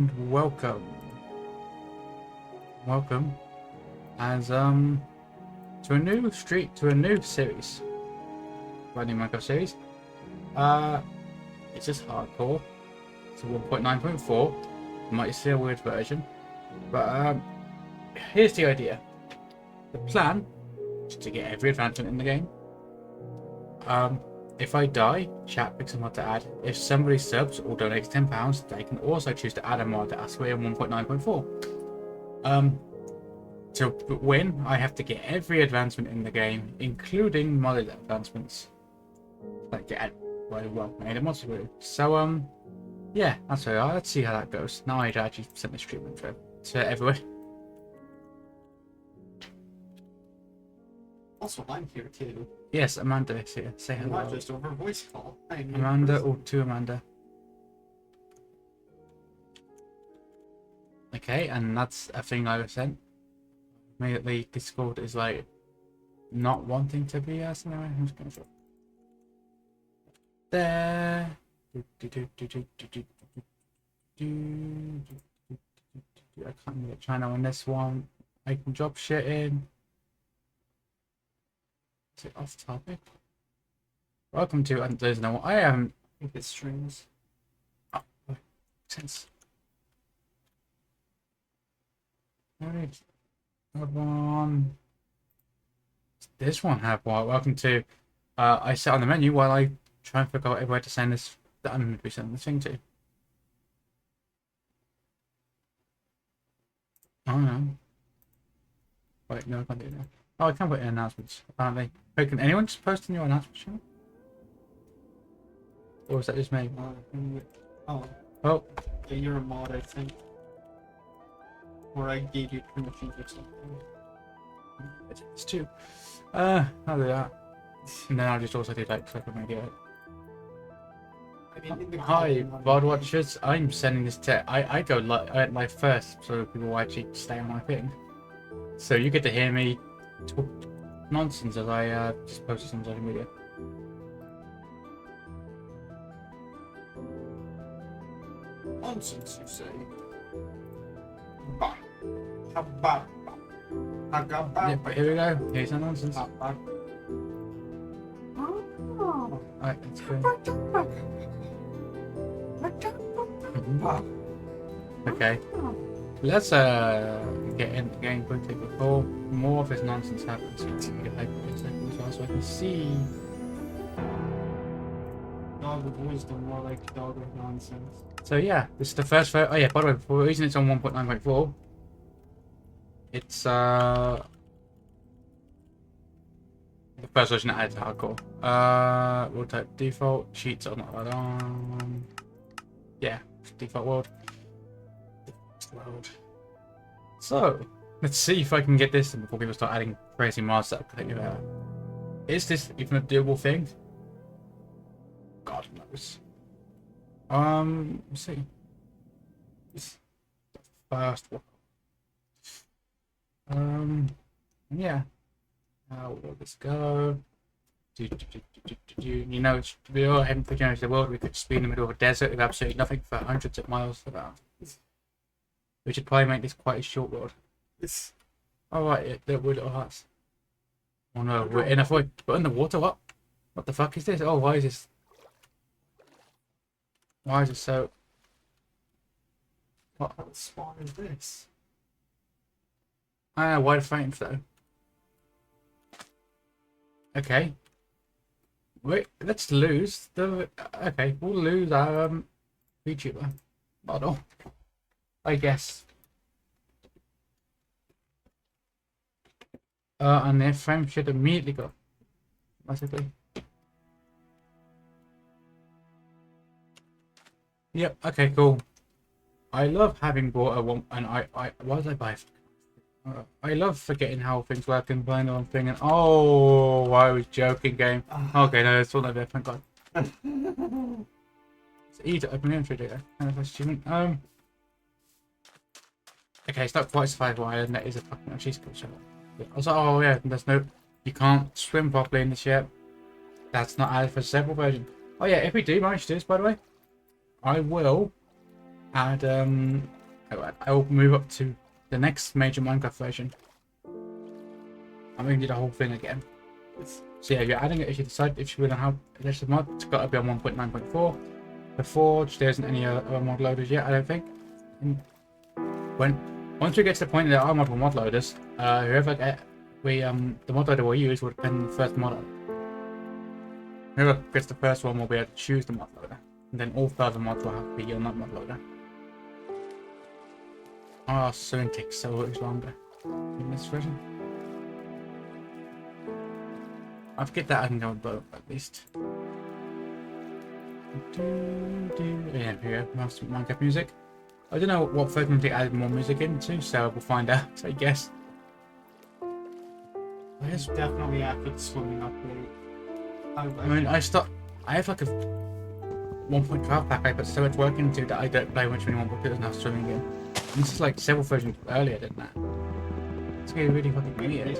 Welcome, welcome, as to a new series, brand new Minecraft series. It's just hardcore. It's a 1.9.4. You might see a weird version, but here's the idea. The plan is to get every advancement in the game. If I die, chat picks a mod to add. If somebody subs or donates £10, they can also choose to add a mod as we're in 1.9.4. To win, I have to get every advancement in the game, including modded advancements. Like get well made and mods really. So yeah, that's all right. Let's see how that goes. Now I'd actually send this treatment to everyone. Also, I'm here too. Yes, Amanda is here. Say hello. Not just over voice call. Amanda or to Amanda. Okay, and that's a thing I was sent. Immediately, Discord is like not wanting to be us. Anyway, I'm just gonna there. I can't get China on this one. I can drop shit in. Is it off topic? Welcome to and there's no I am. I think it's strings. Oh, sense. Alright. One. This one have what? Welcome to. I sit on the menu while I try and figure out where to send this. That I'm going to be sending this thing to. Oh no. Wait, no, I can't do that. Oh, I can put in announcements. Apparently, wait, can anyone just post in your announcements channel? Or is that just me? Oh, Oh, yeah, you're a mod, I think. Or I gave you permissions or something. it's two. I'll do that. And then I'll just also do like social media. I mean, in the Hi, call, VOD watchers. I'm sending this to. I go live first, so people will actually stay on my thing. So you get to hear me talk nonsense as I just post this on social media. Nonsense, you say. Bah. Bah. Yeah, but here we go. Here's some nonsense. Alright, let's go. Okay. Let's get in the game quickly before more of this nonsense happens. Let's get like so I can see. Dog of wisdom, more like dog of nonsense. So yeah, this is the first photo. Oh yeah, by the way, for the reason it's on 1.9.4, it's the first version that adds hardcore. We'll type default cheats are not allowed on. Yeah, default world. So let's see if I can get this before people start adding crazy mods that are completely better. Is this even a doable thing? God knows. Let's see. This first one. Yeah. How will this go? You know, we all heading for the world. We could just be in the middle of a desert with absolutely nothing for hundreds of miles about. We should probably make this quite a short world. It's Oh right, there were little huts. Oh no, we're in a void. We're in the water. What? What the fuck is this? Oh, why is this? Why is it so? what spawn is this? Ah, why the frames though? Okay. Wait, let's lose the. Okay, we'll lose our VTuber model. I guess. And their frame should immediately go. Basically. Yep. Okay. Cool. I love having bought a one, and I why did I buy? I love forgetting how things work and buying the wrong thing. And oh, I was joking. Game. Okay, no, it's all over. Thank God. It's easy to open inventory data. Achievement. Okay, it's not quite survival island. That is a fucking cheese code show. I was like, oh yeah, there's no, you can't swim properly in this yet. That's not added for several versions. Oh yeah, if we do manage to do this, by the way, I will And I will move up to the next major Minecraft version. I'm going to do the whole thing again. So yeah, if you're adding it, if you decide if you want to have additional mod, it's got to be on 1.9.4. The Forge, there isn't any other mod loaders yet, I don't think. And once we get to the point that there are multiple mod loaders, whoever the mod loader we'll use will depend on the first mod. Whoever gets the first one will be able to choose the mod loader, and then all further mods will have to be on that mod loader. Oh, soon takes so much longer in this version. I forget that I can go with both at least. Yeah, here we have some Minecraft music. I don't know what version they added more music into, so we'll find out, I guess. It's definitely after the swimming update. I mean, I have like a 1.12 pack I put so much work into that I don't play much anymore because it doesn't have swimming in. And this is like several versions earlier than that. It's gonna be really fucking weird.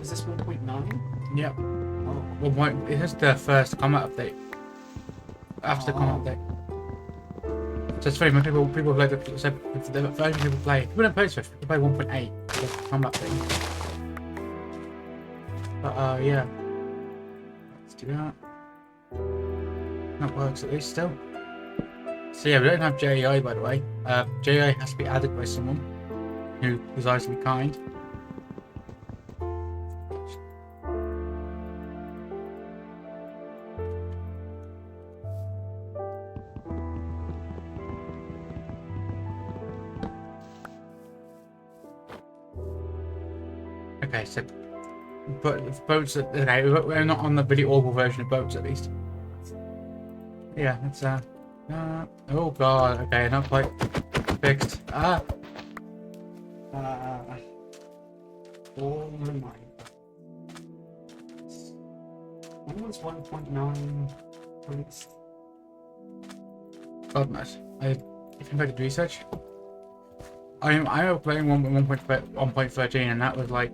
Is this 1.9? Yep. Oh. Well, it has the first combat update. After the combat update. So it's funny when people play the version people don't play Swift, people play 1.8, the combat thing. But yeah. Let's do that. That works at least still. So yeah, we don't have JEI by the way. JEI has to be added by someone who desires to be kind. Okay, so but boats. Okay, we're not on the really awful version of boats at least. Yeah, it's oh god. Okay, not quite fixed. Oh my god. When was 1.9 released? God knows. If I did research, I remember playing 1.13 and that was like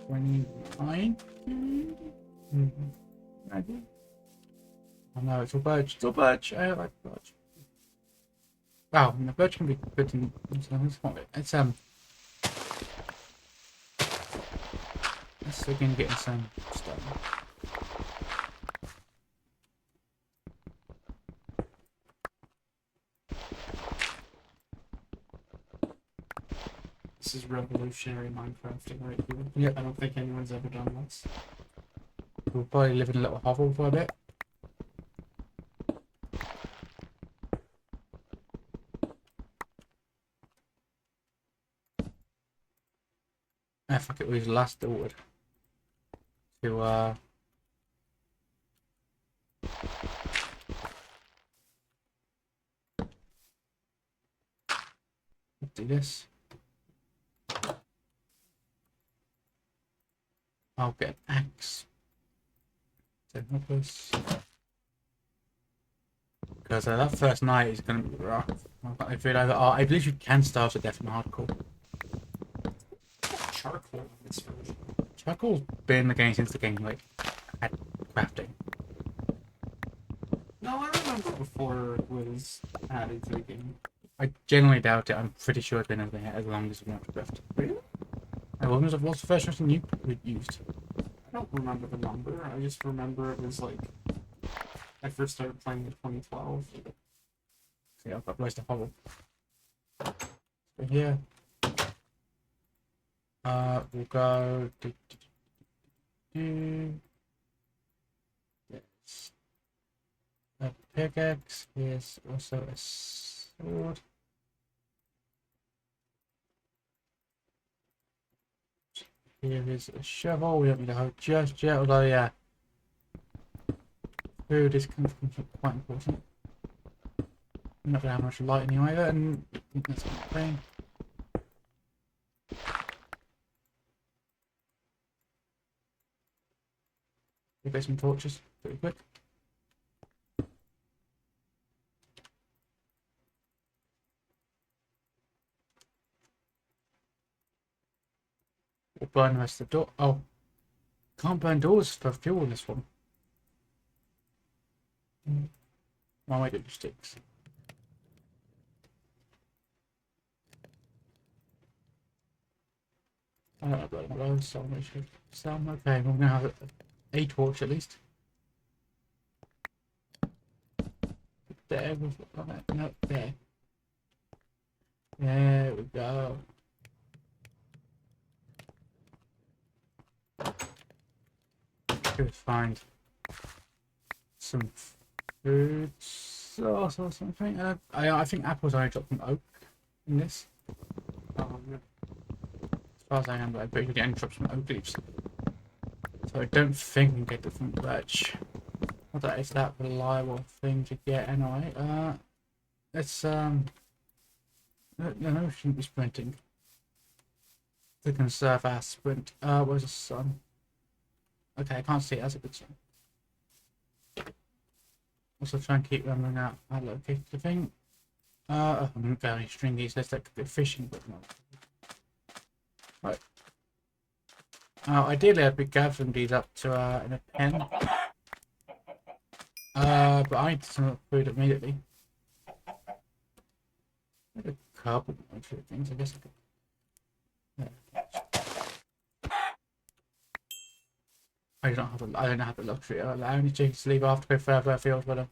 29. Maybe. Oh no, it's all birch. It's all birch. I like birch. Wow, the birch can be good in it's let's again getting some stone. This is revolutionary Minecrafting right here. Yep. I don't think anyone's ever done this. We'll probably live in a little hovel for a bit. Ah, fuck it, we use the last wood to do this. I'll get an axe to help us. Because that first night is going to be rough. I feel like I believe you can starve to death in hardcore. Charcoal in this version. Charcoal's been in the game since the game like had crafting. No, I remember before it was added to the game. I genuinely doubt it. I'm pretty sure it's been in there as long as we want to craft. Really? What's the first version you used? I don't remember the number. I just remember it was like I first started playing in 2012. See, I've got a place to follow. So here, we'll go. Yes. A pickaxe. Here's also a sword. Here is a shovel. We don't need a hoe just yet, although yeah. Food is quite important. I'm not gonna have much light anyway, and I think that's not thing. We'll get some torches pretty quick. We'll burn the rest of the door. Oh, can't burn doors for fuel in this one. Why am I doing sticks? I don't know about those, so I should some. Okay, we're gonna have a torch at least. There, no, there. There we go. Should find some fruits or something. I think apples only drop from oak in this. Yeah. As far as I remember, I bet you only drops from oak leaves. So I don't think we can get it from birch. Not that it's that reliable thing to get anyway. Let's no, we shouldn't be sprinting. To conserve our sprint. Where's the sun? Okay, I can't see it. That's a good sign. Also try and keep remembering out our location thing. I'm going to string these. Let's like a bit fishing, but not. Right. Ideally, I'd be gathering these up to in a pen. But I need some food immediately. A couple of things, I guess I could. Yeah. I don't have the luxury of allowing chickens to leave after go further afield, but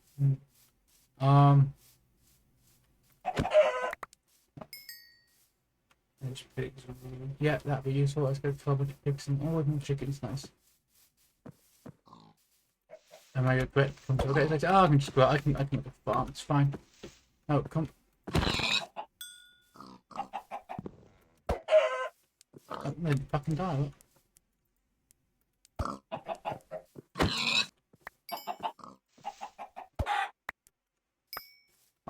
There's pigs over there. yeah, that'd be useful. Let's go for pigs and all more chickens, nice. Am I regret come to it later? Oh, I can just go. I can get the farm. It's fine. Oh, come. Oh, no, fucking die. What?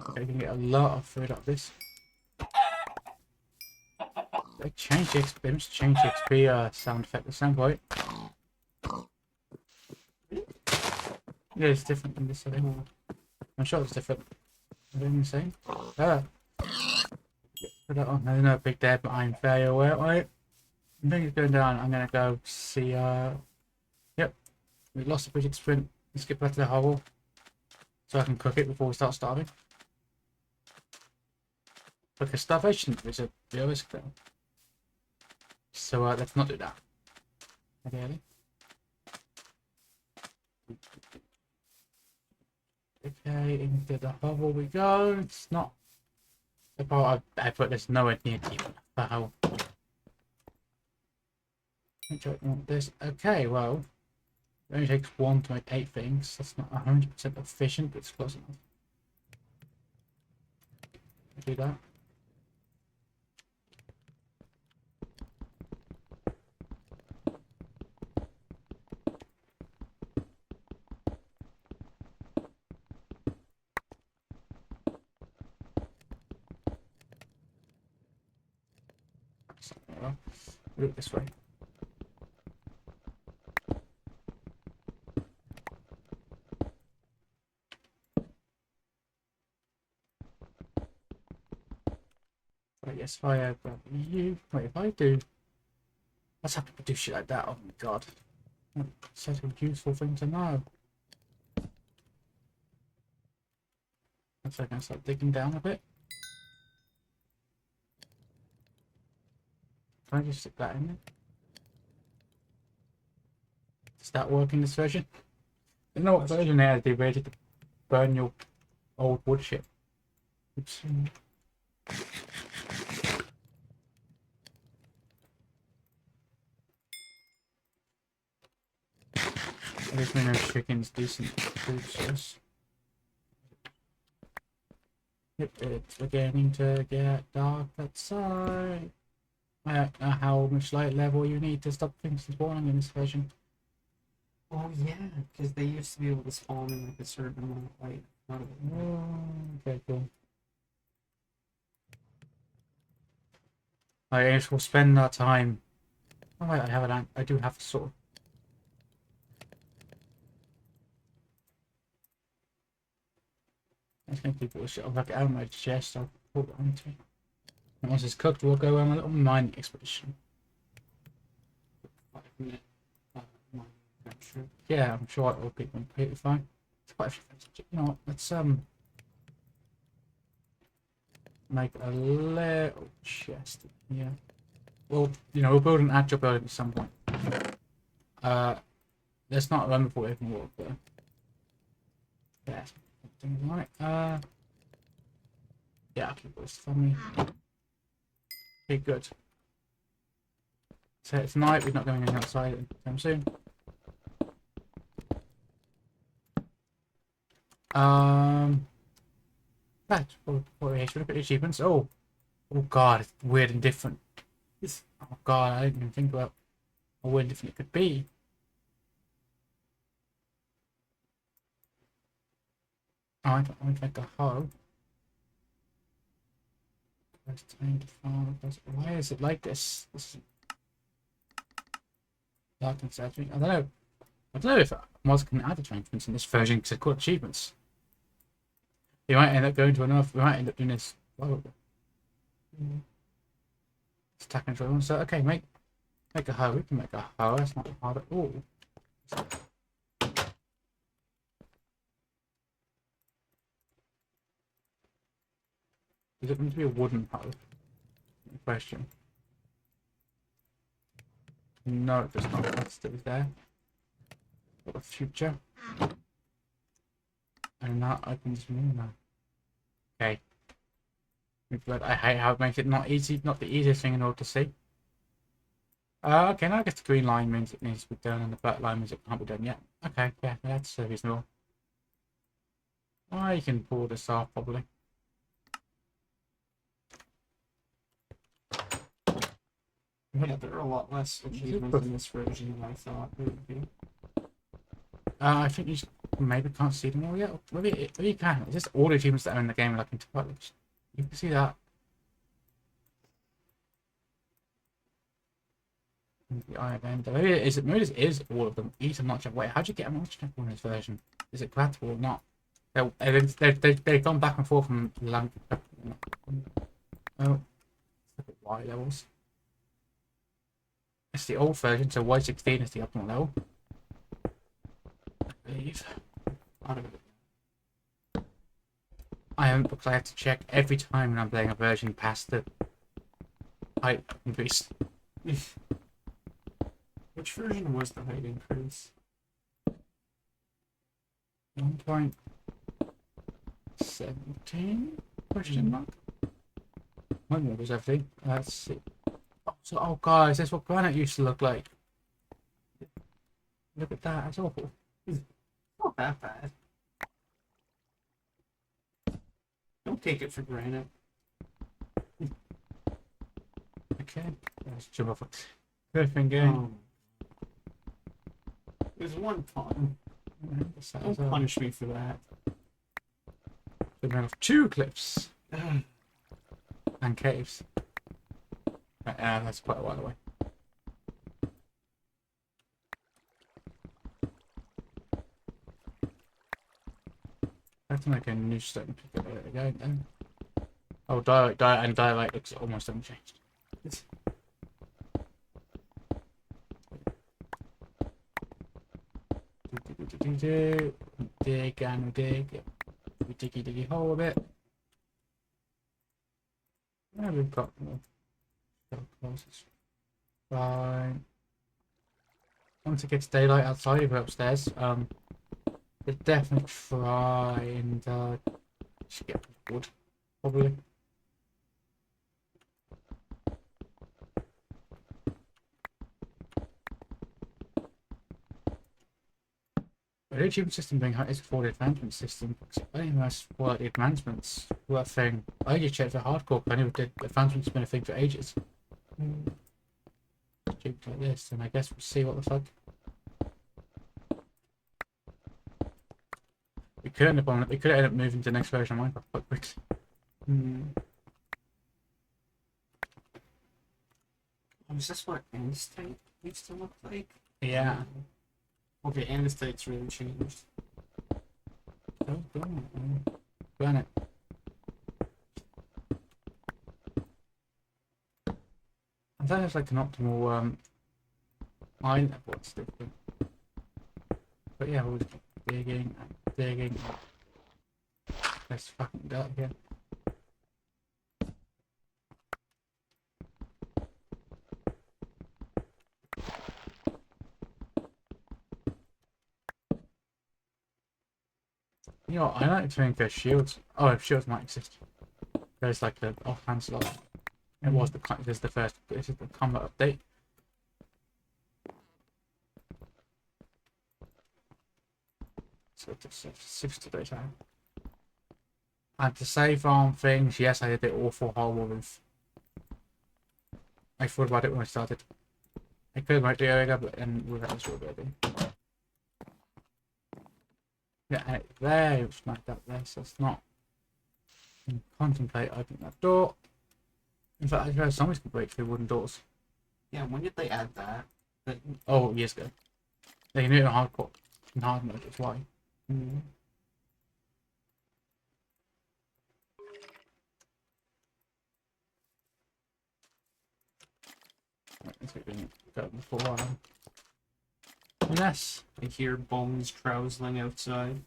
Okay, I can get a lot of food out of this. They changed the XP. They must change the XP sound effect at some point. Yeah, it's different than this. I think. I'm sure it's different. Are they the same? Ah. Put that on. There's no big there, but I'm very aware. Right. I think it's going down. I'm gonna go see. Yep. We lost the bridge sprint. Let's get back to the hovel so I can cook it before we start starving. Because starvation is a real risk though. So let's not do that. Ideally. Okay, into the hovel we go. It's not the part I put this nowhere near deep enough. The hole. I don't want this. Okay, well, it only takes 1 to make 8 things. That's not 100% efficient, but it's close enough. Do that. Well, do it this way. Right, yes, if I grab you. Wait, if I do. Let's have to do shit like that. Oh my god. That's such a useful thing to know. Let's I can start digging down a bit. Can I just stick that in there? Does that work in this version? I don't know what version they rated to burn your old wood ship. Oops. At least we know chicken's decent food source. Yep, it's beginning to get dark outside. I don't know how much light level you need to stop things from spawning in this version. Oh yeah, because they used to be able to spawn in like a certain amount of light. Oh, okay, cool. I guess we'll spend our time. Oh, wait, I do have a sword. I think people should have like out of my chest. I'll pull it onto me. And once it's cooked, we'll go on a little mining expedition. 5 minute mining adventure. Yeah, I'm sure it will be completely fine. It's quite a few things. You know what? Let's make a little chest here. Well, we'll build an agile building at some point. Let's not remember what we can walk there. Yes, things like yeah, I'll keep this for me. Okay, good. So it's night, we're not going any outside anytime soon. Right, what are we should look at the achievements? Oh god, it's weird and different. Oh god, I didn't even think about how weird and different it could be. Oh, I don't want to make a hoe. Why is it like this? This is dark and saturating. I don't know if mods can add arrangements in this version because it's called achievements. We might end up going to enough. We might end up doing this. Attack and control. So okay, make a hoe. We can make a hoe. That's not hard at all. Is it going to be a wooden hoe? Question. No, it does not. That stays there. For the future. And that opens me now. Okay. But I hate how it makes it not the easiest thing in order to see. Okay, now I guess the green line means it needs to be done and the black line means it can't be done yet. Okay, yeah, that's reasonable. Oh, you can pull this off probably. Yeah, there are a lot less achievements in this version than I thought there would be. I think you maybe can't see them all yet. Maybe you can. It's just all the achievements that are in the game like into publish. You can see that. The eye event. Maybe this is all of them. Eat a notch up. Wait, how'd you get a notch up in this version? Is it compatible or not? They've gone back and forth from land. Oh, look at Y levels. It's the old version, so Y16 is the optimal level. I believe. I haven't because I have to check every time when I'm playing a version past the height increase. Which version was the height increase? 1.17? Question mark? When was everything? Let's see. Oh guys, that's what granite used to look like. Look at that, that's awful. Not that bad. Don't take it for granted. Okay, let's jump off a cliffing game. There's one time. Don't punish me for that. Jumping off 2 cliffs. And caves. That's quite a while away. I have to make a new stone pick up again. Oh, dialect looks almost unchanged. Dig and dig. We diggy hole a bit. Yeah, we've got more. Fine. Once it gets daylight outside, you go upstairs. We'll definitely try and just get wood, probably. The achievement system being is for the advancement system. I think that's what the advancements were a thing. I just checked for hardcore, I knew the advancement's been a thing for ages. Achievement like this, and I guess we'll see what the fuck. We could end up moving to the next version of Minecraft quite quickly. Oh, is this what end state used to look like? Yeah. Okay, end state's really changed. Oh, burn it. I thought it was like an optimal line level and stuff. But yeah, we'll just keep digging and digging. Let's fucking dirt here. You know, I like to think there's shields. Oh, if shields might exist. There's like the offhand slot. It was the this is the first. This is the combat update. So it's 60 time. And to save on things, yes, I did the awful horrible roof. I thought about it when I started. I could make the area, but then without the strawberry. Yeah, and it's very smacked up there, so it's not. I can contemplate opening that door. In fact, I suppose zombies can break through wooden doors. Yeah, when did they add that? Oh, years ago. They knew it in hardcore. In hard mode, that's why. Mm-hmm. Let's go before. Yes. I hear bones trousling outside.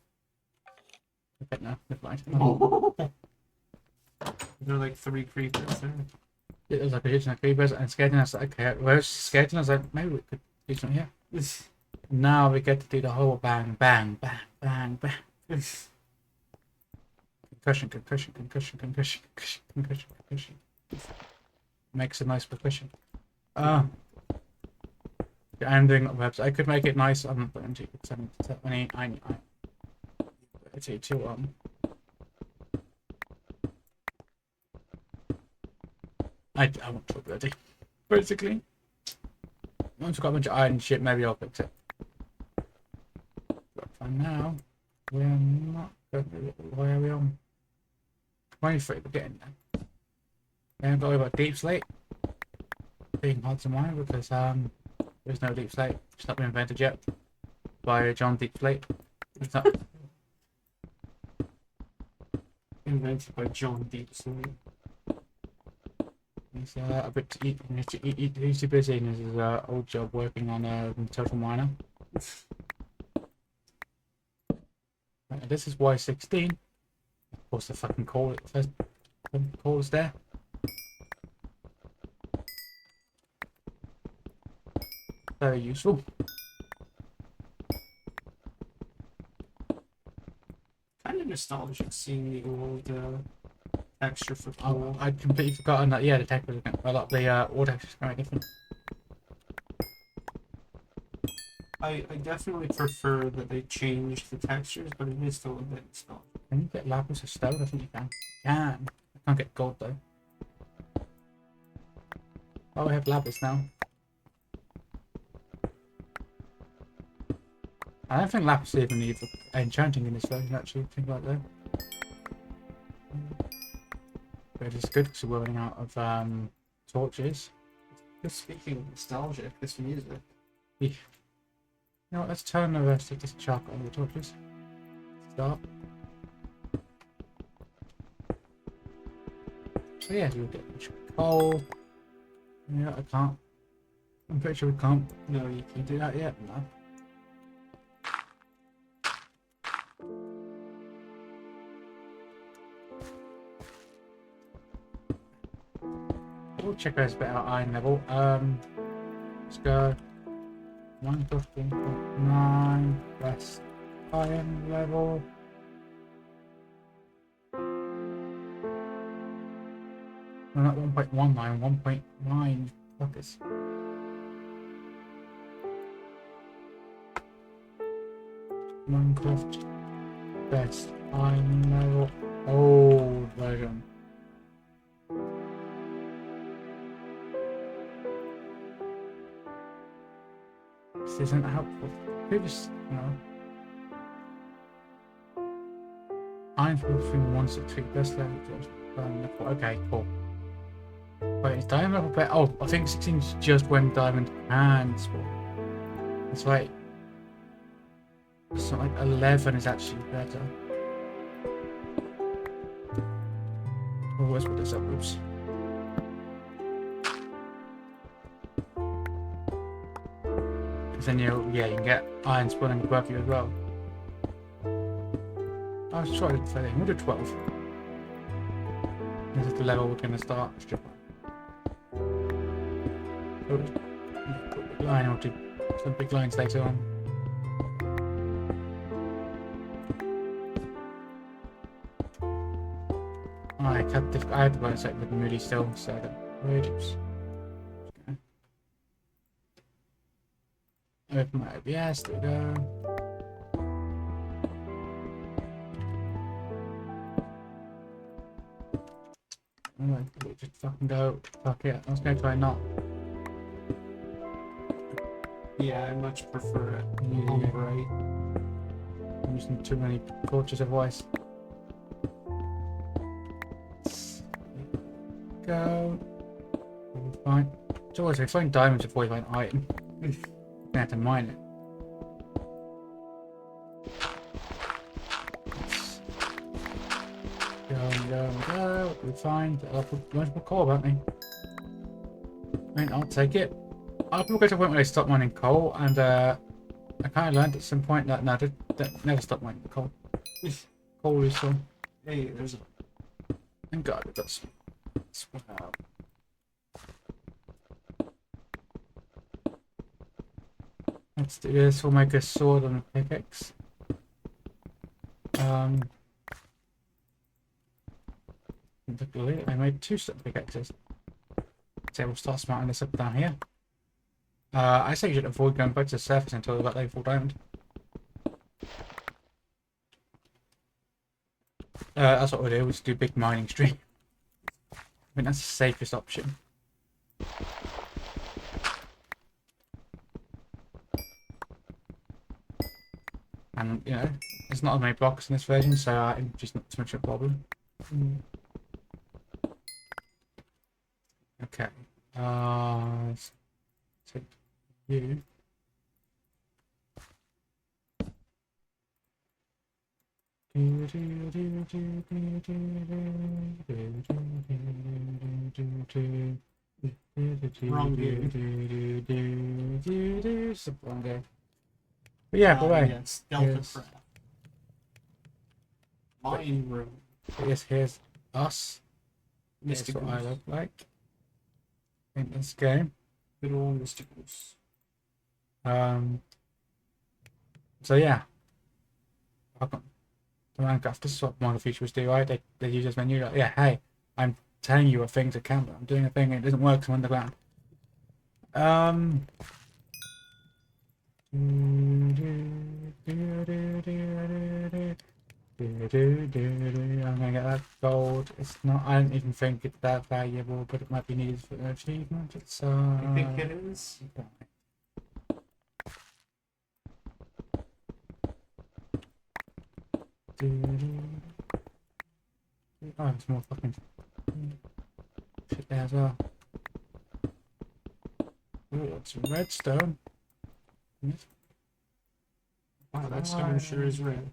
Okay, no, never mind. There are like 3 creepers there. It was like a hitching creepers and skeleton. I was like, okay, where's skeleton? I was like, maybe we could do something here. Now we get to do the whole bang, bang, bang, bang, bang. Concussion, concussion, concussion, concussion, concussion, concussion, concussion. Makes a nice percussion. I'm doing webs. I could make it nice. I'm not going to. I take two I want to ready. Basically. Once I've got a bunch of iron shit, maybe I'll fix it. But for now, we're not going to. Why are we on? 23, we're getting there. We haven't got to worry about deep slate being hard to mine because there's no deep slate. It's not been invented yet by John Deep Slate. It's not Invented by John Deep Slate. He's a bit he's too busy in his old job working on Total Miner. This is Y16. Of course, the fucking call is there. Very useful. Kind of nostalgic seeing the old texture for coal. I'd completely forgotten that. Yeah, the tech was a lot. The all textures are very different. I definitely prefer that they changed the textures, but it is still a bit nostalgic. Can you get lapis or stone? I think you can. I can't get gold though. Oh, we have lapis now. I don't think lapis even needs enchanting in this version, actually. Think about that. But it's good because we're running out of torches. Just speaking of nostalgic, this music. You know what, let's turn the rest of this chalk on the torches. Start. So yeah, we'll get coal. Yeah, I can't. I'm pretty sure we can't. No, you Can do that yet? No. We'll check out a bit our iron level. Let's go 115.9 best iron level. No, not 1.19, 1.9 focus. Minecraft best iron level old version. This isn't helpful. Previous, no. Iron between 163 best level. Okay, cool. Wait, is diamond level better? Oh, I think 16 is just when diamond can spawn. That's right. It's not like 11 is actually better. Oh, let's put this up. Oops. Because then you can get iron spawning above you as well. I was trying to say, we'll do 12. This is the level we're going to start. Line, I'll do some big lines later on. I had the bonus set with Moody still, so that weird. Oops. Open my OBS, there we go. Alright, just fucking go. Fuck it, I was gonna try not. Yeah, I much prefer it Yeah. on the right. I'm using too many torches of voice. Go. Fine. It's always like finding diamonds before you find an item. You have to mine it. Go. We find multiple coal about me. I mean, I'll take it. I'll go to a point where they stop mining coal, and I kind of learned at some point that no, they never stop mining the coal. Coal is so. Hey, there's a. Thank God it does. Let's do this. We'll make a sword and a pickaxe. I made 2 stone pickaxes. So we'll start smarting this up down here. I say you should avoid going back to the surface until about level 4 diamond. That's what we'll do. We'll just do a big mining stream. I think that's the safest option. And, you know, there's not as many blocks in this version, so it's just not too much of a problem. Okay. Let's take you. Wrong game. But yeah, go away. Yes, Delta Yes. Craft. Mine room. Yes, here's us. That's Mysticals. what I look like in this game. Good old Mysticals. So yeah. The Minecraft, this is what Minecraft Futurists do, right? They use this menu like, yeah, hey, I'm telling you a thing to camera. I'm doing a thing and it doesn't work, so I'm underground. I'm gonna get that gold. It's not, I don't even think it's that valuable, but it might be needed for an achievement. It's I think it is. Oh, there's more fucking shit there as well. Ooh, it's redstone. Wow, that stone sure is red.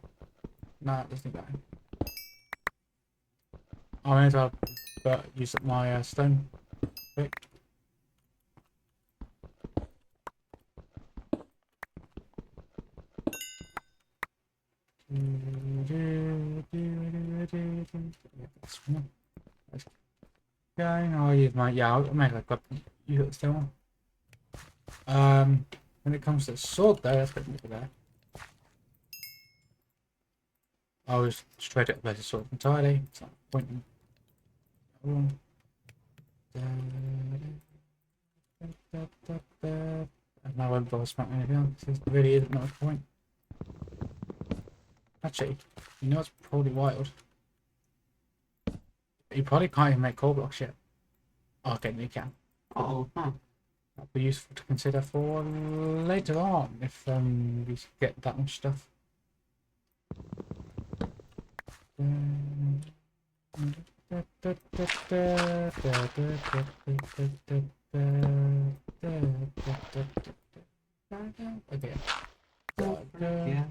Nah, it doesn't go. I may as well use up my stone quick. Going, I'll use my, yeah, I'll make like use it still. When it comes to the sword though, that's good for there. I'll just straight up place the sword entirely. It's not pointing. And now I won't bother smacking anything else. There really isn't much point. Actually, you know it's probably wild. You probably can't even make coal blocks yet. Oh, okay, you can. Oh, huh. That'll be useful to consider for later on if we get that much stuff. Okay. Yeah.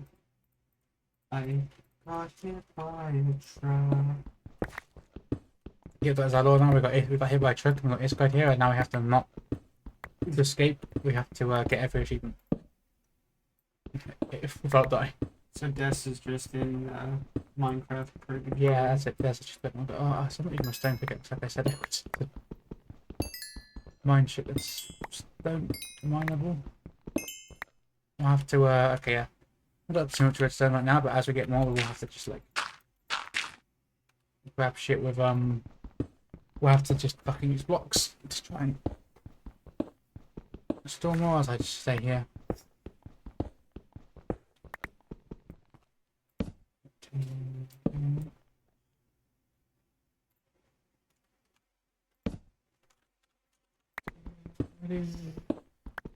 I got hit by a truck. Yeah, that's our lord now. We got hit by a truck and we got escorted here, and now we have to not to escape. We have to get every achievement without dying. So Des is just in Minecraft Purgatory. Yeah, that's it. That's just a bit more. Oh, somebody used my stone pickaxe, like I said it would. Mine shit that's stone mineable. I'll have to. Okay, yeah. I don't have too much redstone right now, but as we get more, we'll have to just like grab shit with we'll have to just fucking use blocks to try and store more as I just stay here.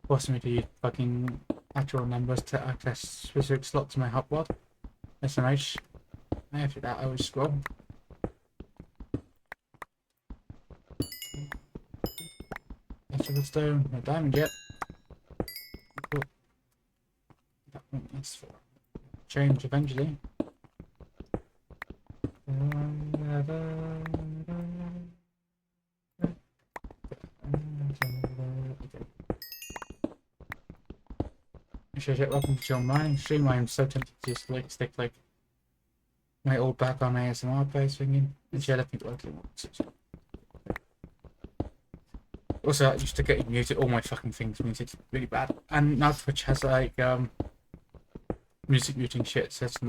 Forcing me to use fucking actual numbers to access specific slots in my hotbar. SMH. After that I will scroll. Electrical stone, no diamond yet. Cool. That one is for change eventually. Welcome to your mining stream. I am so tempted to just like stick like my old background ASMR place thingy and share everything working. Also, I used to get muted, all my fucking things muted really bad. And now Twitch has like music muting shit, so it's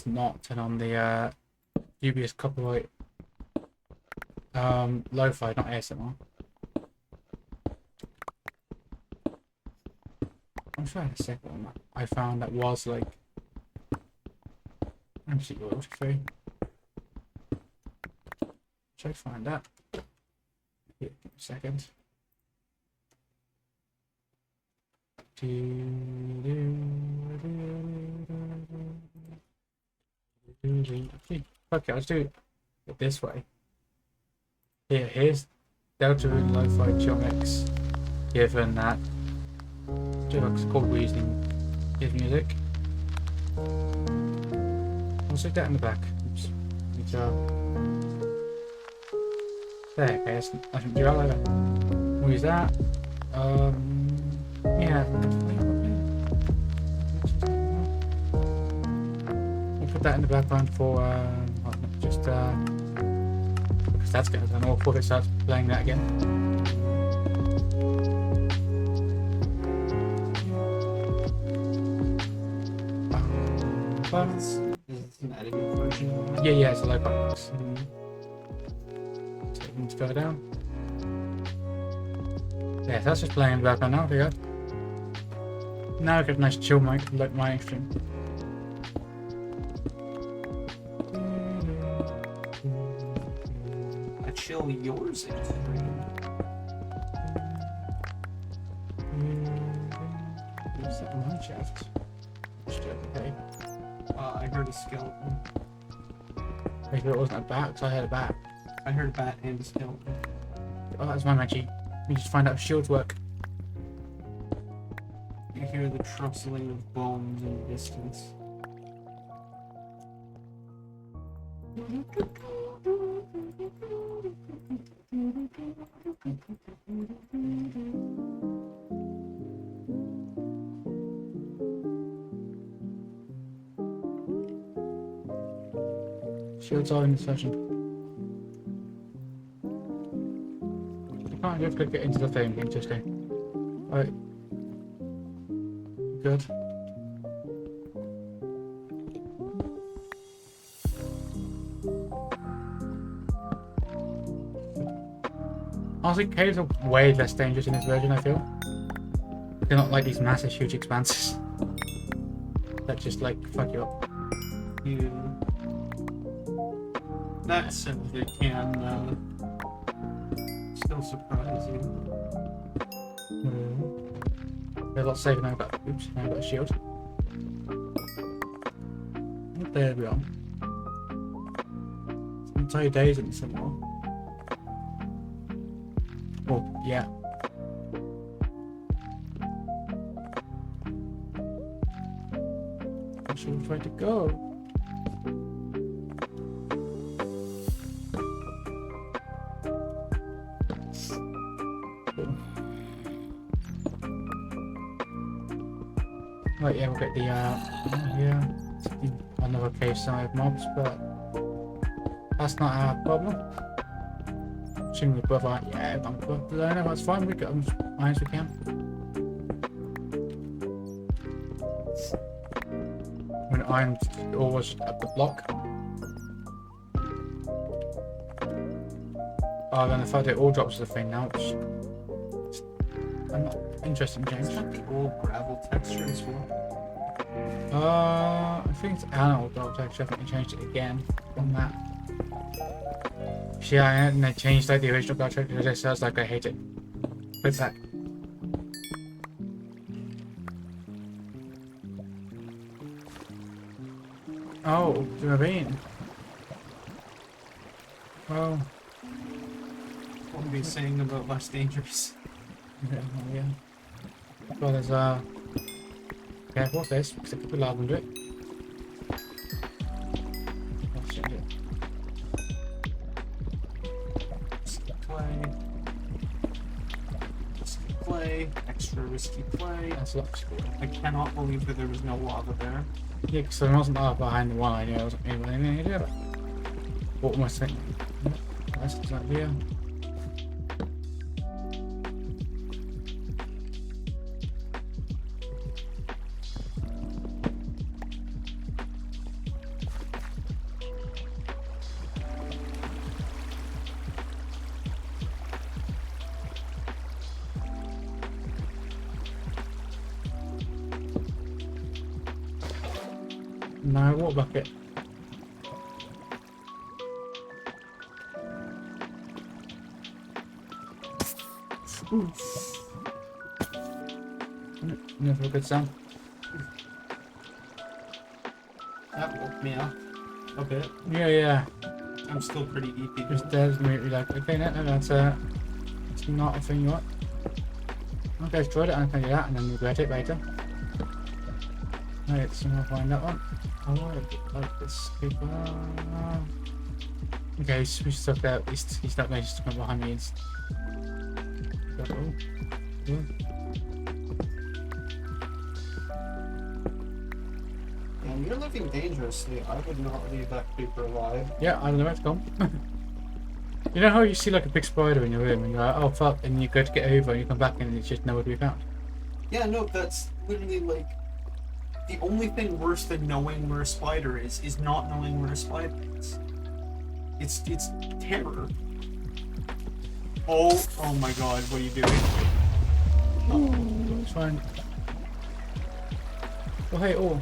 not turn on the dubious copyright lo-fi, not ASMR. I'm trying a second one I found that was like MC royalty free. Should I find that? Yeah, give me a second. Okay, let's do it this way. Here's Deltarune Lo-Fi Chomix, given that Jokes called using his music. I'll stick that in the back. Oops. There, okay, that's nothing to do either. We'll use that. Yeah. We'll put that in the background for just because that's going to turn off before it starts playing that again. Is this an edited version? Yeah, it's a low box. So we need to go down. Yeah, that's just playing in the background now. There you go. Now I get a nice chill mic, like my stream. A chill yours extreme. Where's that mine shaft? Okay. I heard a skeleton. Maybe it wasn't a bat, because I heard a bat. I heard a bat and a skeleton. Oh, that's my magic. We just find out if shields work. You hear the trustling of bones in the distance. Shields are in the session. I can't just click it into the thing, interesting. Alright. Good. Honestly, caves are way less dangerous in this version, I feel. They're not like these massive, huge expanses that just like fuck you up. Yeah. That said, they can still surprise you. They're a lot safer now. Oops, now I've got a shield. There we are. Entire days in some more. Oh, yeah. I should try to go. Right, yeah, we'll get the, yeah, another cave side of mobs, but that's not our problem. Assuming we both are, yeah, I'm both the learner, that's fine, we get them as high as we can. When I'm always at the block. Oh, then the fact it all drops as a thing now, which I'm not interesting change. It's got the old gravel texture as well. I think it's an old drop texture. I think they changed it again on that. Yeah, and they changed like the original drop texture because it sounds like I hate it. Put that. Oh, the ravine. Well, What are we saying about less dangerous? yeah, yeah. Well, there's careful with this because it could be loud under it. Let's change it. Risky play. Risky play. Extra risky play. That's a lot scary. I cannot believe that there was no lava there. Yeah, because there wasn't lava behind the one I knew. I wasn't able to any idea. What am I saying? That's exactly yeah. No water bucket. Never a good sound. That woke me up a bit. Yeah, yeah. I'm still pretty deep. Just there's immediately like, okay, no, that's it's not a thing you want. Okay, destroyed it, and I can do that, and then regret it later. Right, so I'll find that one. Oh, like this people. Okay, we stuck there. He's not going to come behind me. Oh, yeah. And you're living dangerously. I would not leave that creeper alive. Yeah, I don't know where it's gone. You know how you see like a big spider in your room and you're like, oh fuck, and you go to get over and you come back and it's just nowhere to be found. Yeah, no, that's literally like the only thing worse than knowing where a spider is not knowing where a spider is. It's terror. Oh my god, what are you doing? Oh, it's fine. Oh hey, oh.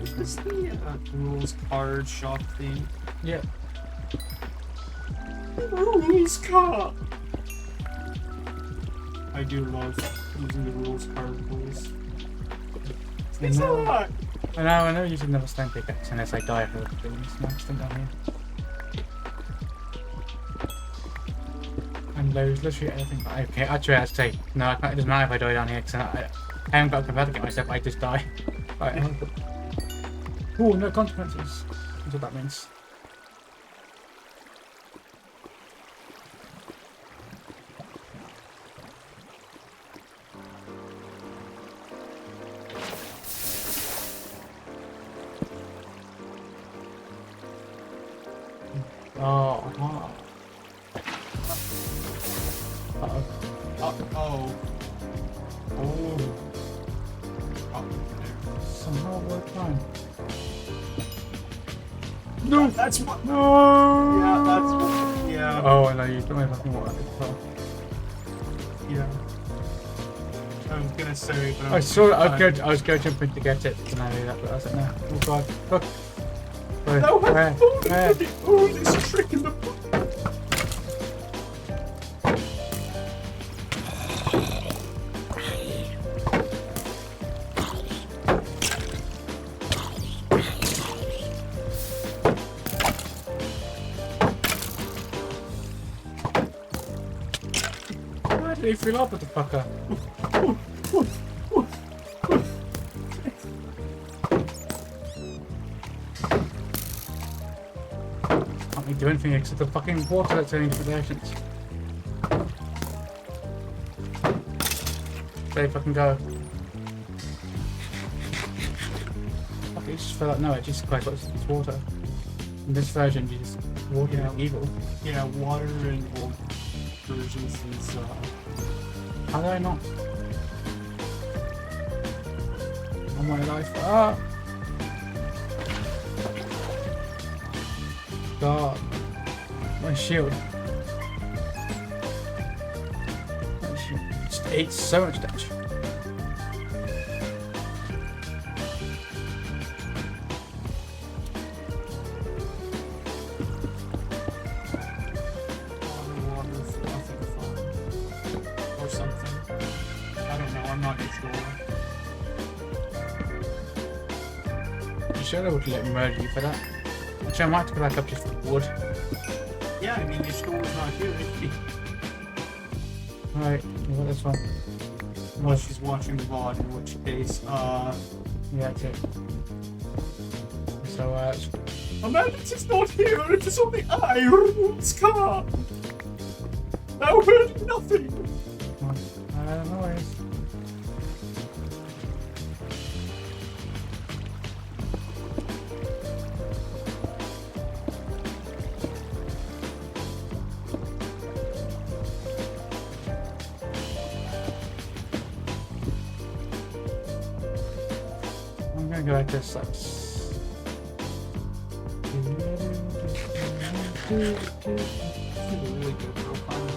Is this the rules card shop thing? Yeah. Rules card! I do love using the rules card rules. It's not! I know you should never stand pickaxe unless I die for things. Next thing down here. And those literally anything. Okay, actually, I'd say no. It doesn't matter if I die down here because I haven't got a combat to get myself. I just die. Right. Oh, no consequences. That's what that means. Oh. Uh-oh. Oh. Somehow we're fine. No! That's what. No! Yeah, that's what. Yeah. Oh, no, you put my fucking water. Yeah. I was gonna say, but I saw it. I was going jumping to get it, and I knew that, but I was like, no. Oh god. Look. No, Where? oh, this trick in the book. Why did he fill up with the fucker? Can't do anything except the fucking water that's turning different directions. There you fucking go. you just feel like, no, it just quite it's water. In this version, you just water Yeah. evil. Yeah, water in old versions is How do I not? On my life. Ah! God. My shield. My shield just ate so much damage. water for nothing fun. Or something. I don't know, I'm not sure. You should have would let murder you for that. Actually, I might have to go back up just for wood. Yeah, I mean, your store's not here, is she? Alright, what this one? Unless she's watching the VOD, in which case, Yeah, that's it. So, Amandus is not here, it is only I, Rune's car! Thou heard nothing! I don't know where it is. I'm gonna go like this, like. Really good profile.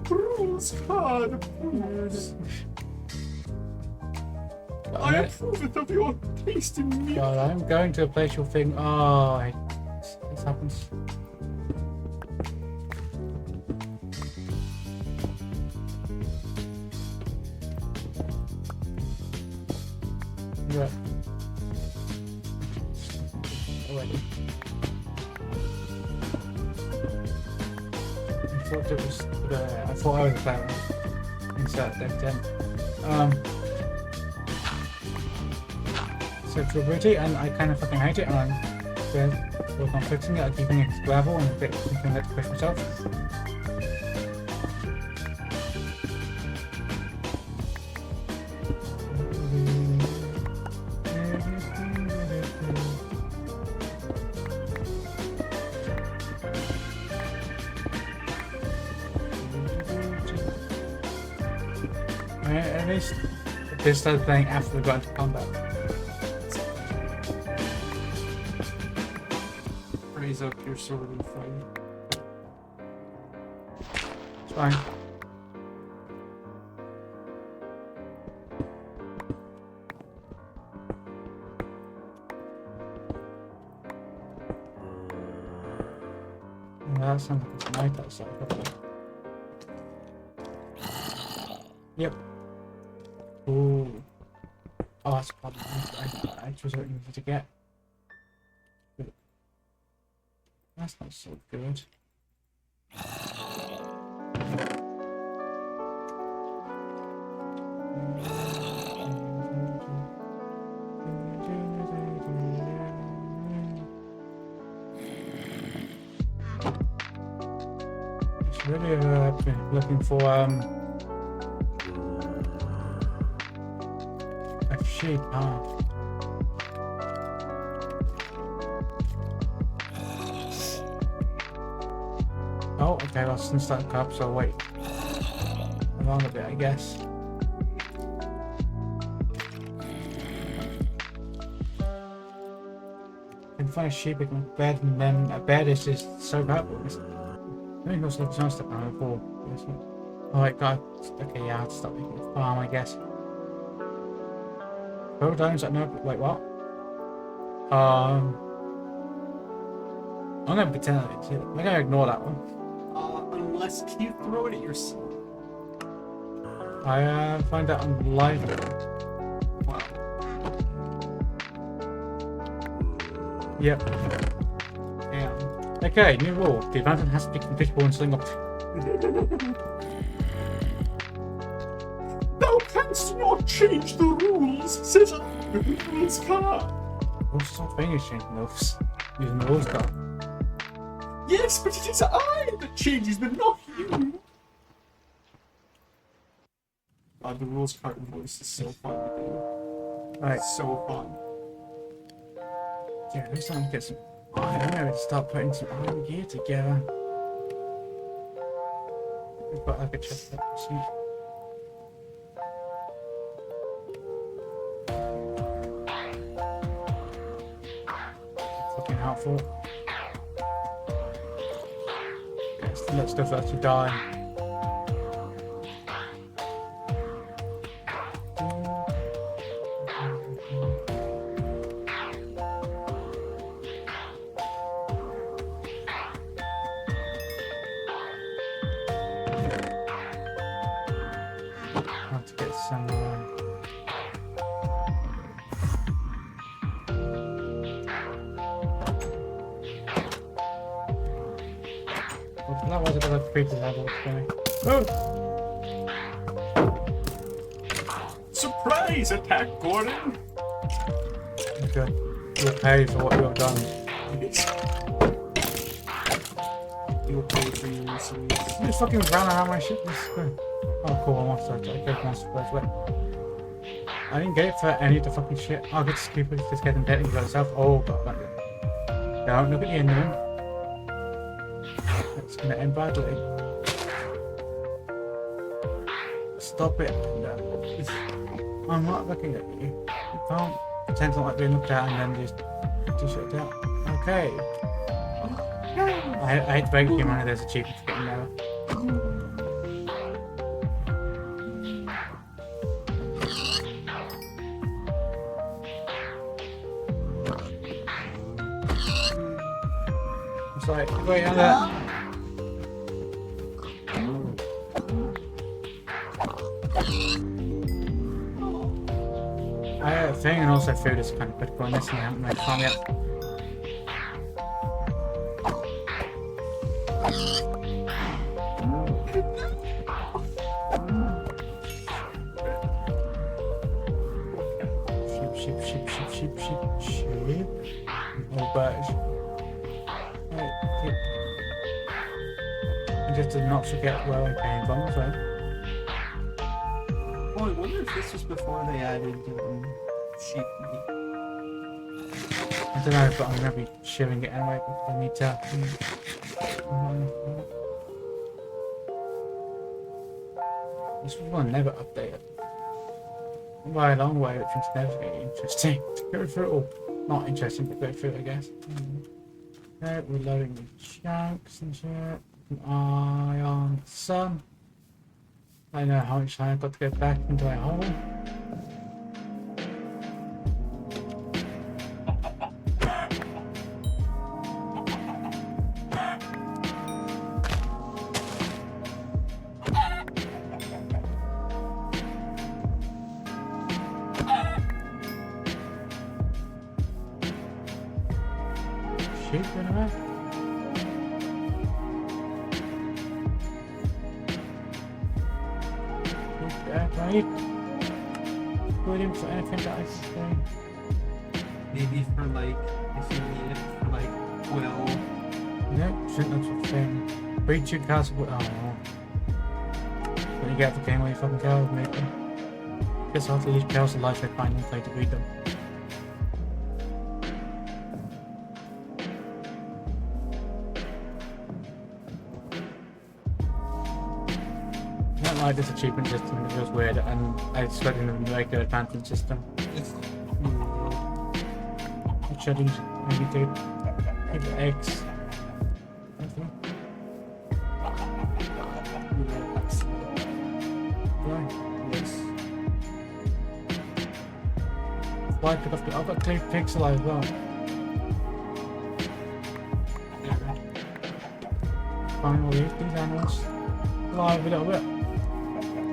Rune's card approves. I approve of your taste in meat. God, I'm going to a place you'll think, oh, this happens. Right. Already. I thought it was I thought I was the player. Insert that then. Sexual beauty, and I kind of fucking hate it, and I'm going to work on fixing it. I'm keeping it gravel and thinking that to push myself. At least they started playing after we got into combat. Raise up your sword and fight. It's fine. Yeah, that sounds like it's night outside. Yep. Ooh. Oh, that's probably I was waiting to get. That's not so good. It's really been looking for a sheep. Oh, okay, well, since that up, so wait. Along a bit, I guess. I can find a sheep, I can bed, and then a bed is just so bad. I think also there's no stuff on the ball. Alright, God. Okay, yeah, I'll stop making a farm, I guess. Photos, no, wait, what? I'm gonna pretend I didn't see it. I'm gonna ignore that one. Unless, can you throw it at yourself? I find that on live. Wow. Yep. Damn. Okay, new rule. The advantage has to be completable in sling up. Thou canst not change the rules, says Rune's car. What's stop finishing those? Using the rules card. Yes, but it is I that changes them, not you. God, the rules carton voice is so fun to do. Right. It's so fun. Yeah, I'm starting to get some iron. I'm gonna start putting some iron gear together. We've got like a chest up. Fucking helpful. Yes, let stuff actually die. Have to get some. Well, that was a bit of a creepy level. Oh! Surprise attack, Gordon! Good. You'll pay for what you've done. You'll pay for your service. You just fucking ran around my ship. This is good. Oh, cool. I want to take monster first. Wait. I didn't get it for any of the fucking shit. Oh, good stupid. Just get them dead and you got yourself. Oh, god. Don't look at the end of him. It's gonna end badly. Stop it. No. I'm not looking at you. You can't pretend to like being looked at and then just shut down. Okay. I hate to break you, man. There's a achievement for getting there. It's like, wait, on that. I had a thing, and also food is kind of critical in this, and I haven't made farm yet. Sheep. Oh, birds. And just to not forget where I came from, so. Oh, I wonder if this was before they added sheep meat. I don't know, but I'm gonna be sharing it anyway. I need to. This one never updated. By a long way, which is never really interesting to go through. Or not interesting to go through, I guess. Okay, we're loading the chunks and shit. Ion sun. I know how much time I've got to get back into my hole. Sheep anyway. Right? Waiting for anything that I say. Maybe for like, if you need it for like oil. No, shouldn't that's a thing. Breed your cows. Oh. When you get the game where you fucking cows, maybe. Guess I'll have to leave cows alive if I find them play to breed them. I don't like this achievement system, it feels weird, and I expect them to make an advancement system. What should I do? Maybe take eggs. Why pick up the I've got 3 pigs alive as well. Fine, we'll leave these animals alive a little bit.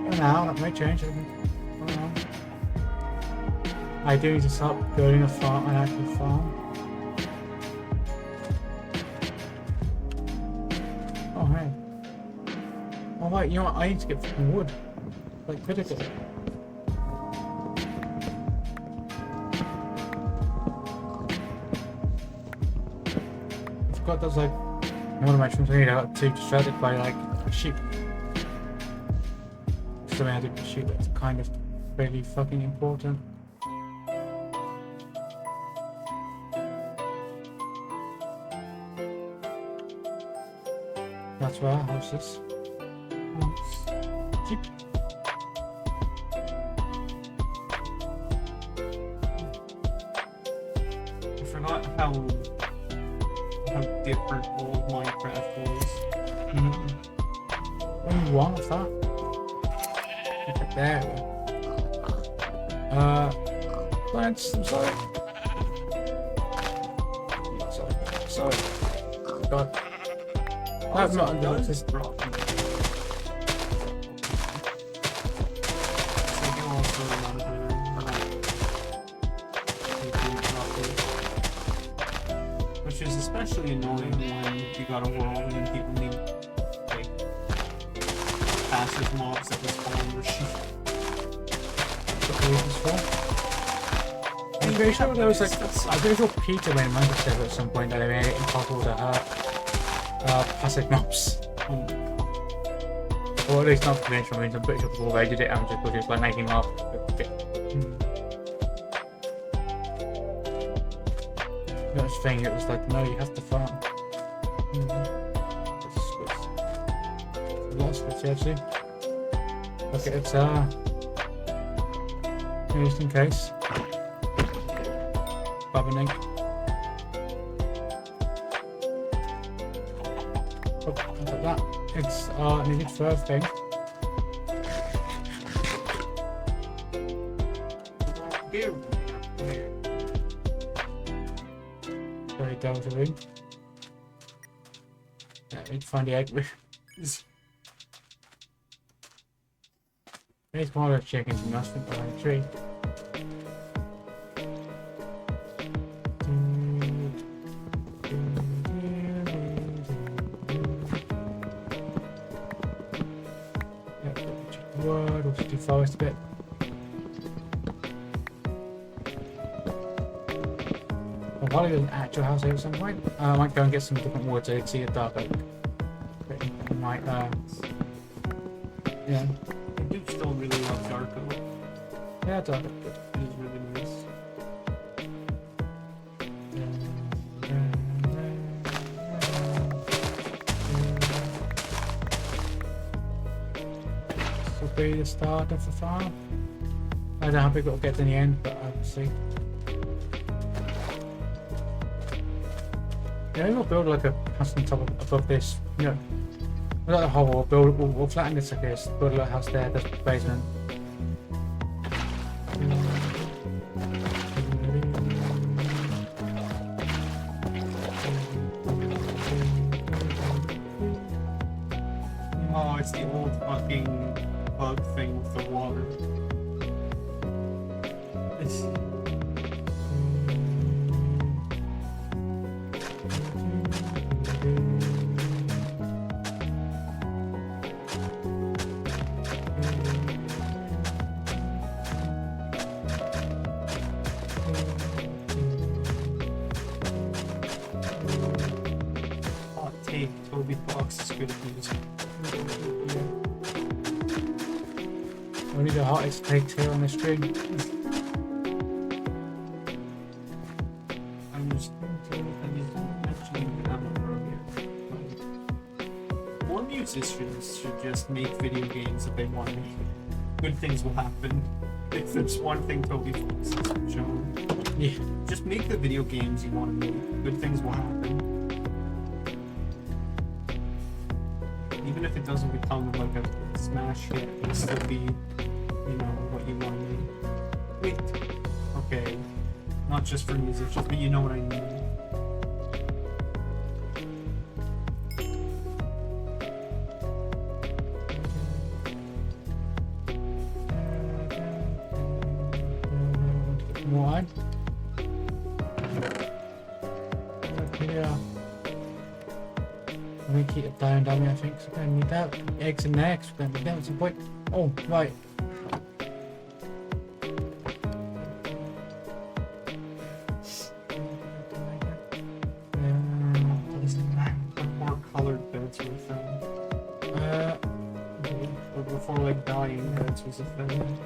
For now, that may change. I don't know. I do need to start building a farm, an actual farm. Oh hey. Oh wait, you know what? I need to get fucking wood. Like critical. I forgot there's like one of my streams I got too distracted by like sheep. So something I have to shoot that's kind of really fucking important. That's where our house is. Jeep. I forgot how different old Minecraft was. Only one of that. Okay, there we go. Lance, I'm sorry. Sorry. God. I've not unlocked this. So you also remember which is especially annoying when you got a world and people need like passive mobs that respawn your sheep. I'm pretty sure there was like, I'm pretty sure Peter made Minecraft server at some point that they made it impossible to hurt passive mobs. Or at least not conventional means. I'm pretty sure people already did it and just like making them up. That's the thing, it was like, no, you have to farm. Lots of it actually. Okay, it's just in case. Bubbling. Oh, like that. It's needed first thing. Very delving. Yeah, we need to find the egg. There's one of the chickens and nothing behind the tree. Wood, also do forest a bit. I'll probably do an actual house here at some point. I might go and get some different wood so you can see the dark oak. I might, yeah. I do still really love dark oak. Yeah, dark oak. It is really nice. This will be the start of the farm. I don't know how big it'll get in the end, but I'll see. Yeah, maybe we'll build like a house on top of, above this. You know, not a hole. We'll flatten this like this. Build a little house there. That's the basement. Oh, it's the old fucking bug thing with the water. It's... Hot take, Toby Fox is good at music. Only the hottest takes here on the stream. I'm just actually more musicians should just make video games that they want to make. Good things will happen. If there's one thing Toby Fox has shown, Yeah. just make the video games you want to make. Good things will happen. Even if it doesn't become like a smash hit, it'll still be, you know, what you want to make. Wait. Okay. Not just for musicians, but you know what I mean. One. Yeah. Let me keep it down, dummy. I think so. We're gonna need that. Eggs and eggs. We're gonna need that at some point. Oh, right. What more colored beds were found? Uh, but before like dying heads was a thing.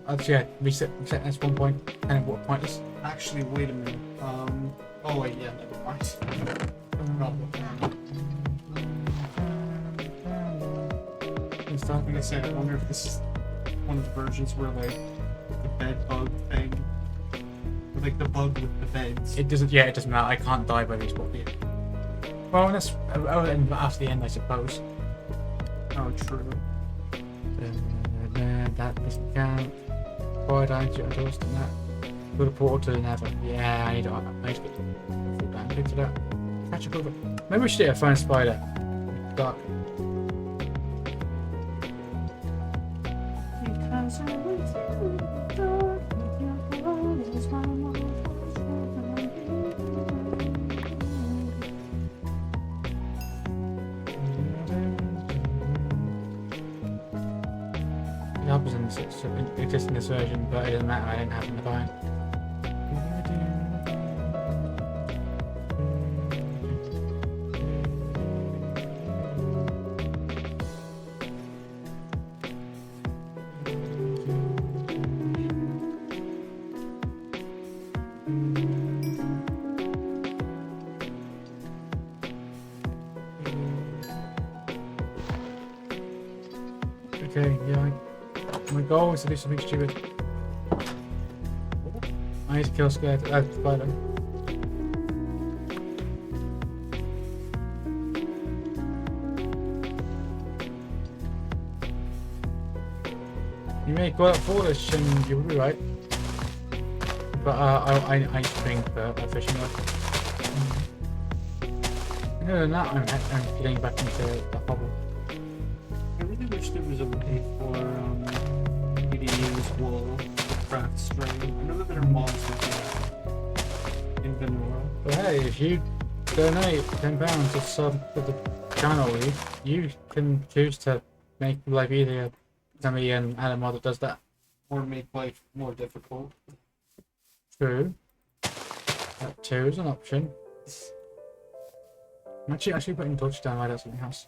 Actually, yeah, reset that's 1 point. And what point is? Actually, wait a minute. Oh wait, yeah, never mind. I'm gonna say, I wonder if this is one of the versions where like the bed bug thing, or like the bug with the beds. It doesn't. Yeah, it doesn't matter. I can't die by these books. Well, that's after the end, I suppose. Oh, true. That doesn't count. Why don't you adjust that? Go to portal to the Nether. Yeah, I need to get full damage to that. Catch a cover. Maybe we should do a phone spider. Dark. It happens in exist in this version, but it doesn't matter. I didn't have it in the bind. Okay, yeah. My goal is to do something stupid. I need to kill spider. You may go out for this, and you will be right. But I need to bring a fishing rod. Other than that, I'm getting back into the hobble. I really wish there was a way for you to use wool to craft string. I know that there are mods that do that in vanilla. But hey, if you donate £10 to sub to the channel, you can choose to make life easier. Somebody and add a mod that does that. Or make life more difficult. True. That too is an option. I'm actually putting torch down right outside my house.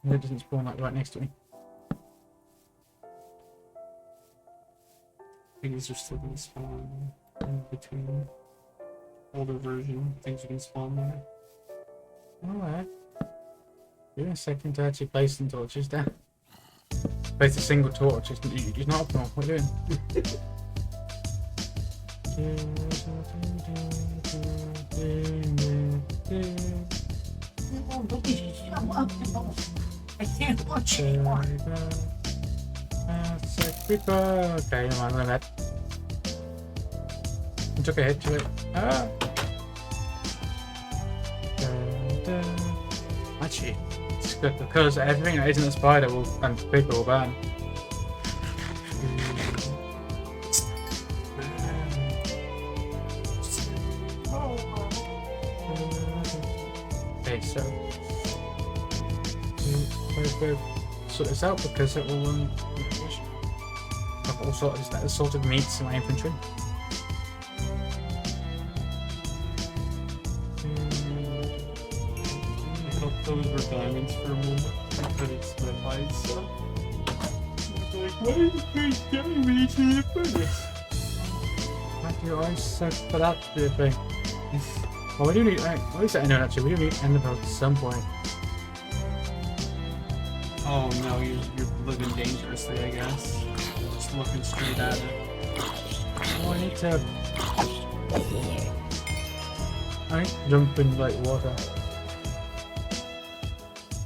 And it doesn't spawn like right next to me. Things are still gonna spawn in between. Older version, things are gonna spawn there. Alright. Give me a second to actually place some torches down. Place a single torch, it's not optimal. What are you doing? I can't watch anymore. That's a creeper. Okay, never mind, I'm mad. I took a hit to it. Ah! Actually, it's good because everything that isn't a spider and creeper will burn. Okay, so we'll sort this out because it will I've all sorted meats in my inventory. I thought those were diamonds for a moment. I couldn't split by so. Like, why are you guys diamond to the furnace? Thank you, I said for that to be a thing. Well, we do need, at least I know actually, we do need ender pearls at some point. Oh no, you're living dangerously, I guess. Just looking straight at it. Oh, I need to jump in like water.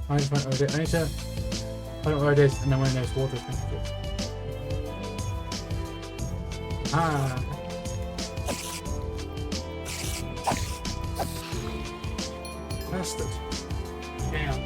I just went over it. I need to find out where it is, and then when there's water, I can do it. Ah. Bastard. Damn.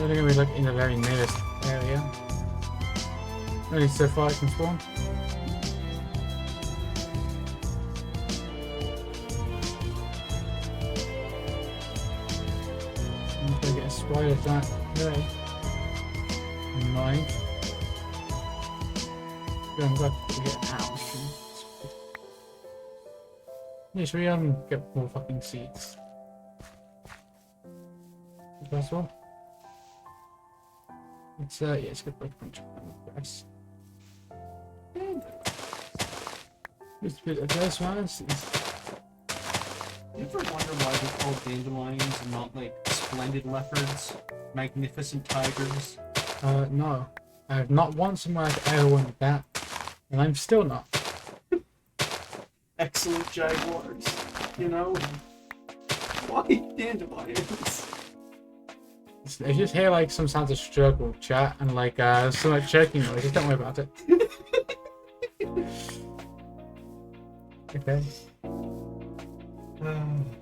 only gonna be like in the very nearest area. Only so far it can spawn. I'm gonna get a spider that way. Annoying. Yeah, I'm glad we get an house. Yeah, should we get more fucking seeds? That's one. It's yeah, it's good for a bunch of grass. Just a bit of this one. You ever wonder why they're called dandelions and not like splendid leopards, magnificent tigers? No. I have not once in my life ever wanted that. And I'm still not. Excellent jaguars, you know? Why dandelions? If you just hear like some sounds of struggle, chat, and like some like choking noises, don't worry about it. Okay.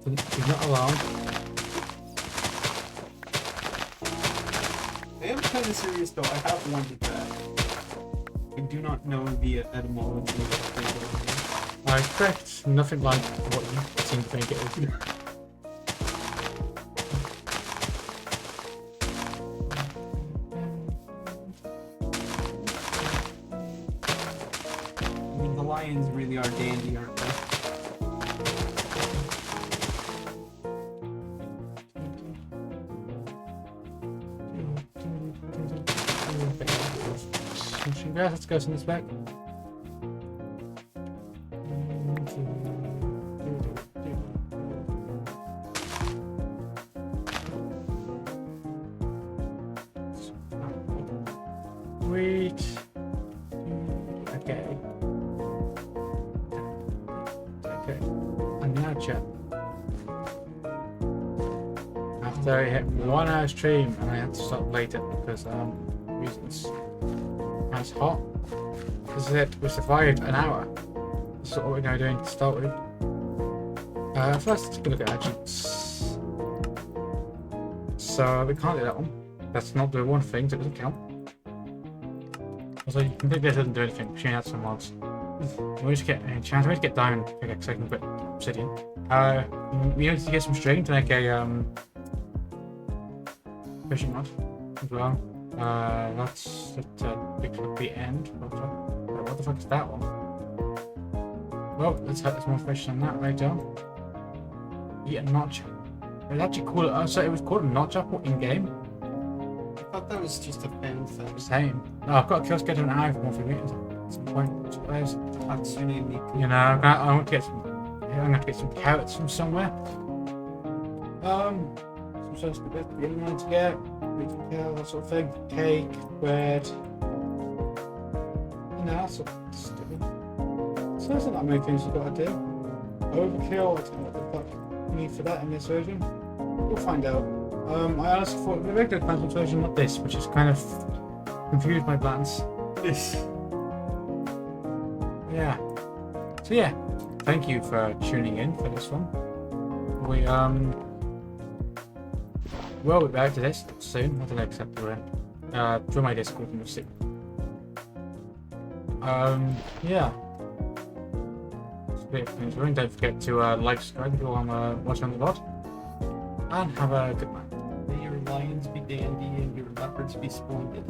He's not alone. I am kind of serious though, I have wondered that. I do not know the etymology of dandelion. I expect nothing like what you seem to think it is. I mean, the lions really are dandy, aren't they? Let's go some this back. Sweet. Okay. Okay. And now chat. After I hit 1 hour stream and I had to stop later because reasons. And it's hot. This is it. We survived an hour. This is what we're now doing to start with. First, let's look at agents. So we can't do that one. That's not the one thing, so it doesn't count. Also, you can think this doesn't do anything. She had some mods. We just get a chance. We just get diamond pickaxe so I can put obsidian. We need to get some string to make a fishing rod as well. That's at the end. What the fuck is that one? Well, let's have some more fish on that later. Eat a notch. It was actually called. So it was called a notch apple in game. I thought that was just a fan thing. Same. Oh, I've got to kill schedule an hour for more for meters. At some point, I suppose. Hatsune Miku. You know, I want to get some. I'm gonna have to get some carrots from somewhere. Some sort of bit in line to get. We can kill that sort of thing. Cake, bread. You know, that sort of stuff. So there's not that many things you've got to do. Overkill. I don't know what the fuck you need for that in this version. We'll find out. I honestly thought the regular Cransworth version, not this, which has kind of confused my plans. This. Yeah. So yeah, thank you for tuning in for this one. We we'll be back to this soon. I don't know exactly when. Through my Discord and we'll see. Yeah. Don't forget to like, subscribe if you want to watch on the VOD. And have a good night. May your lions be dandy and your leopards be splendid.